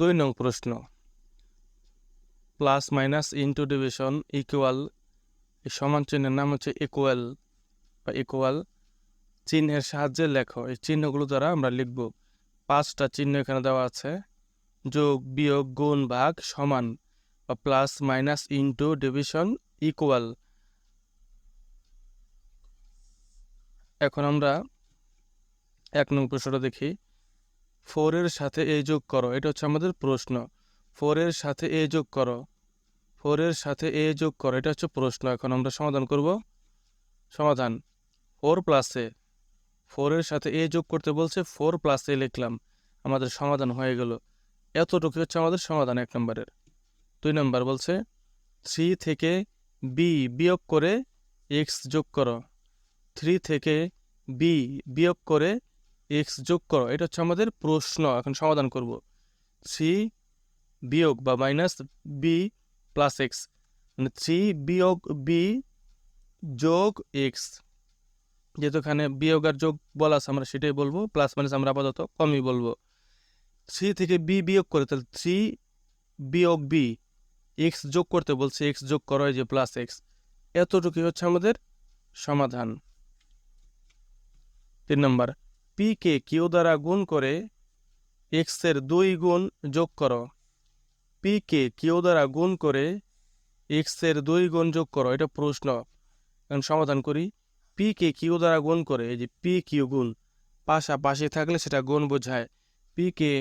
2 নং প্রশ্ন, plus minus into division equal, এই সমান চিহ্নের নাম হচ্ছে ইকুয়াল বা ইকুয়াল। চিহ্নের সাহায্যে লেখো, এই চিহ্নগুলো দ্বারা আমরা লিখব। 5টা চিহ্ন এখানে দেওয়া আছে, যোগ বিয়োগ গুণ ভাগ সমান বা plus minus into division equal. এখন আমরা 1 নং প্রশ্নটা দেখি। 4 এর সাথে এ যোগ করো, এটা হচ্ছে আমাদের প্রশ্ন। 4 এর সাথে এ যোগ করো, 4 এর সাথে এ যোগ করো, এটা হচ্ছে প্রশ্ন। এখন আমরা সমাধান করব। সমাধান 4 প্লাস এ, 4 এর সাথে এ যোগ করতে বলছে, 4 প্লাস এ লিখলাম, আমাদের সমাধান হয়ে গেল। এতটুকু হচ্ছে আমাদের সমাধান 1 নম্বরের। 2 নম্বর বলছে 3 থেকে বি বিয়োগ করে এক্স যোগ করো, 3 থেকে বি বিয়োগ করে এক্স যোগ করো, এটা হচ্ছে আমাদের প্রশ্ন। এখন সমাধান করব। 3 বিয়োগ বা মাইনাস বি প্লাস এক্স, মানে 3 বিয়োগ বি যোগ এক্স। যেহেতু এখানে বিয়োগ আর যোগ বলা আছে, আমরা সেটাই বলবো, প্লাস মাইনাস আমরা আপাতত কমই বলবো। 3 থেকে বি বিয়োগ করে, তাহলে 3 বিয়োগ বি, এক্স যোগ করতে বলছে, এক্স যোগ করো, এই যে প্লাস এক্স। এতটুকু হচ্ছে আমাদের সমাধান। 3 নম্বর, পি কে কিউ দ্বারা গুণ করে এক্স এর 2 গুণ যোগ করো, পি কে কিউ দ্বারা গুণ করে এক্স এর 2 গুণ যোগ করো, এটা প্রশ্ন। এখন সমাধান করি। পি কে কিউ দ্বারা গুণ করে, এই যে পি কিউ গুণ, পাশাপাশি থাকলে সেটা গুণ বোঝায়। পি কে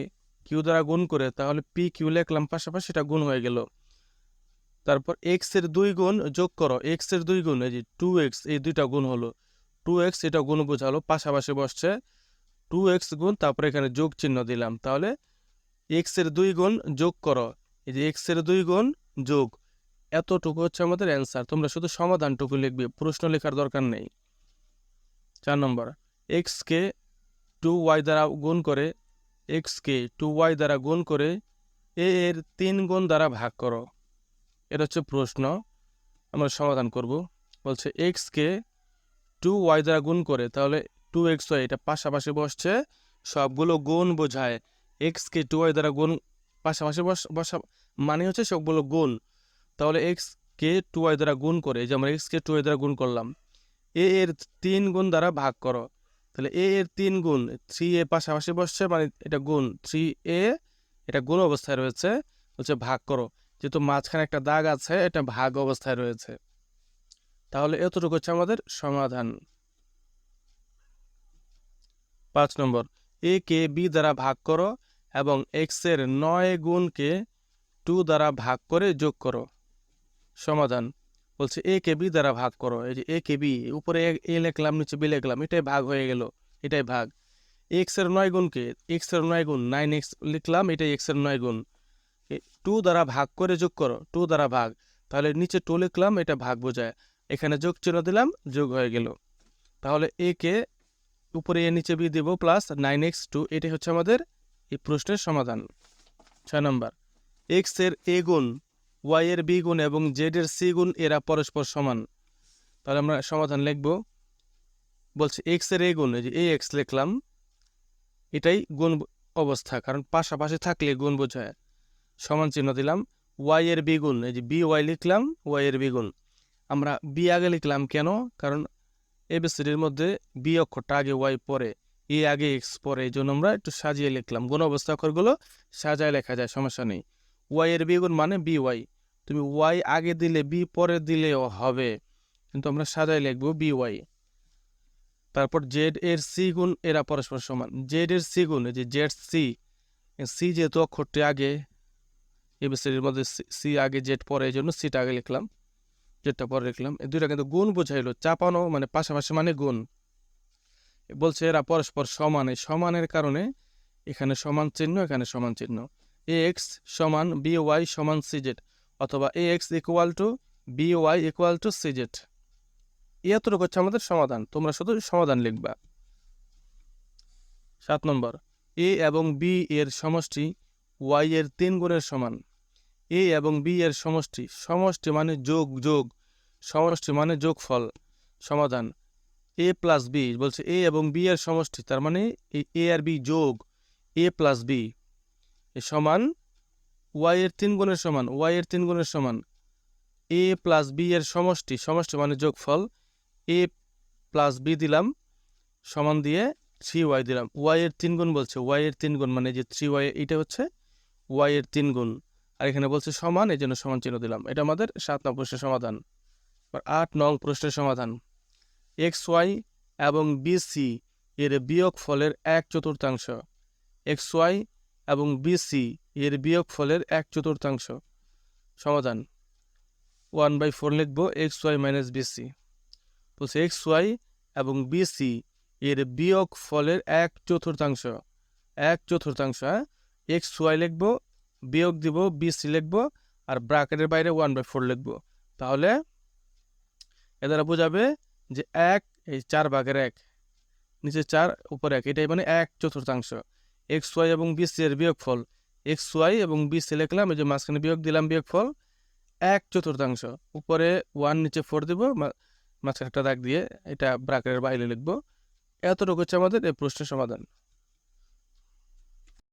কিউ দ্বারা গুণ করে, তাহলে পি কিউ লিখলাম পাশাপাশি, সেটা গুণ হয়ে গেল। তারপর এক্স এর 2 গুণ যোগ করো, এক্স এর 2 গুণ, এই যে 2x, এই দুইটা গুণ হলো 2x, এটা গুণ বোঝালো, পাশাপাশি বসছে 2x গুণ, তারপরে এখানে যোগ চিহ্ন দিলাম। তাহলে এক্স এর 2 গুণ যোগ করো, এই যে এক্স এর 2 গুণ যোগ। এতটুকু হচ্ছে আমাদের অ্যান্সার। তোমরা শুধু সমাধানটুকু লিখবে, প্রশ্ন লেখার দরকার নেই। 4 নম্বর, এক্স কে 2y দ্বারা গুণ করে, এক্স কে 2y দ্বারা গুণ করে এ এর 3 গুণ দ্বারা ভাগ করো, এটা হচ্ছে প্রশ্ন। আমরা সমাধান করব। বলছে এক্স কে 2y দ্বারা গুণ করে, তাহলে 2xy, এটা পাশাপাশি বসছে, সবগুলো গুণ বোঝায়। এক্স কে 2y দ্বারা গুণ, পাশাপাশি বসা মানে হচ্ছে সবগুলো গুণ। তাহলে এক্স কে 2y দ্বারা গুণ করে, এই যে আমরা এক্স কে 2y দ্বারা গুণ করলাম, এ এর 3 গুণ দ্বারা ভাগ করো। তাহলে এ এর 3 গুণ, 3a পাশাপাশি বসছে, মানে এটা গুণ, 3a এটা গুণ অবস্থায় রয়েছে, হচ্ছে ভাগ করো। যেহেতু মাঝখানে একটা দাগ আছে, এটা ভাগ অবস্থায় রয়েছে। তাহলে এতটুকু হচ্ছে আমাদের সমাধান। 5 নম্বর, এ কে বি দ্বারা ভাগ করো এবং এক্স এর 9 গুণকে 2 দ্বারা ভাগ করে যোগ করো। সমাধান বলছে এ কে বি দ্বারা ভাগ করো, এই যে এ কে বি, উপরে এ লিখলাম, নিচে বি লিখলাম, এটাই ভাগ হয়ে গেল, এটাই ভাগ। এক্স এর 9 গুণকে, এক্স এর 9 গুণ 9x লিখলাম, এটাই এক্স এর 9 গুণ। 2 দ্বারা ভাগ করে যোগ করো, 2 দ্বারা ভাগ, তাহলে নিচে 2 লিখলাম, এটা ভাগ বোঝায়, এখানে যোগ চিহ্ন দিলাম, যোগ হয়ে গেল। তাহলে এ কে উপরে এ নিচে বি দেব, প্লাস 9x2, এটাই হচ্ছে আমাদের এই প্রশ্নের সমাধান। 6 নম্বর, এক্স এর এ গুণ ওয়াই এর বি গুণ এবং জেড এর সি গুণ এরা পরস্পর সমান। তাহলে আমরা সমাধান লিখব। বলছে এক্স এর এ গুণ, এই যে এ এক্স লিখলাম, এটাই গুণ অবস্থা, কারণ পাশাপাশি থাকলে গুণ বোঝায়, সমান চিহ্ন দিলাম। ওয়াই এর বি গুণ, এই যে বি ওয়াই লিখলাম, ওয়াই এর বি গুণ। আমরা বি আগে লিখলাম কেন? কারণ এবিসিডির মধ্যে বি অক্ষরটা আগে, ওয়াই পরে, এ আগে, এক্স পরে, এই জন্য আমরা একটু সাজিয়ে লিখলাম। গুণ অবস্থা অক্ষরগুলো সাজায় লেখা যায়, সমস্যা নেই। ওয়াই এর বি গুণ মানে বি ওয়াই, তুমি ওয়াই আগে দিলে বি পরে দিলেও হবে, কিন্তু আমরা সাজায় লিখবো বি ওয়াই। তারপর জেড এর সি গুণ এরা পরস্পর সমান। জেড এর সি গুণ, এই যে জেড সি, সি যেহেতু অক্ষরটি আগে, এবিসিডির মধ্যে সি আগে জেড পরে, এই জন্য সিটা আগে লিখলাম, জেডটা পরে লিখলাম। এই দুইটা কিন্তু গুণ বোঝাইলো, চাপানো মানে পাশাপাশি মানে গুণ। বলছে এরা পরস্পর সমান, এই সমানের কারণে এখানে সমান চিহ্ন, এখানে সমান চিহ্ন। এ এক্স সমান বি ওয়াই সমান সি জেড, অথবা A X equal to B Y equal to C Z. এতটুকু হচ্ছে আমাদের সমাধান, তোমরা শুধু সমাধান লিখবা। 7 নম্বর, এ এবং বি এর সমষ্টি ওয়াই এর 3 গুণের সমান। এ এবং বি এর সমষ্টি, সমষ্টি মানে যোগ, যোগ, সমষ্টি মানে যোগফল। সমাধান এ প্লাস বি, বলছে এ এবং বি এর সমষ্টি, তার মানে এ আর বি যোগ এ প্লাস বি সমান ওয়াই এর 3 গুণের সমান, ওয়াই এর 3 গুণের সমান এ প্লাস বি এর সমষ্টি, সমষ্টি মানে যোগফল, এ প্লাস বি দিলাম সমান দিয়ে 3y দিলাম। ওয়াই এর 3 গুণ বলছে, ওয়াই এর 3 গুণ মানে যে 3y, এইটা হচ্ছে ওয়াই এর 3 গুণ, আর এখানে বলছে সমান, এই জন্য সমান চিহ্ন দিলাম। এটা আমাদের 7 নং প্রশ্নের সমাধান। 8 নং প্রশ্নের সমাধান, এক্স ওয়াই এবং বিসি এর বিয়োগ ফলের 1/4, এক্স ওয়াই এবং বিসি এর বিয়োগ ফলের 1/4। সমাধান 1/4 লিখব, এক্স ওয়াই মাইনাস বিসি। বলছে এক্স ওয়াই এবং বিসি এর বিয়োগ ফলের 1/4, 1/4, হ্যাঁ, এক্স ওয়াই লিখবো, বিয়োগ দিব, বিসি লিখবো, আর ব্র্যাকেটের বাইরে 1/4 লিখবো। তাহলে এ দ্বারা বোঝাবে যে 1 এই 4/1, নিচে 4 উপরে 1, এটাই মানে 1/4। এক্স ওয়াই এবং বিসি এর বিয়োগফল, এক্স ওয়াই এবং বিসি লিখলাম, এই যে মাঝখানে বিয়োগ দিলাম, বিয়োগফল 1/4, উপরে 1 নিচে 4 দিব, মাঝখানে একটা দাগ দিয়ে এটা ব্র্যাকেটের বাইরে লিখবো। এতটুকু হচ্ছে আমাদের এই প্রশ্নের সমাধান।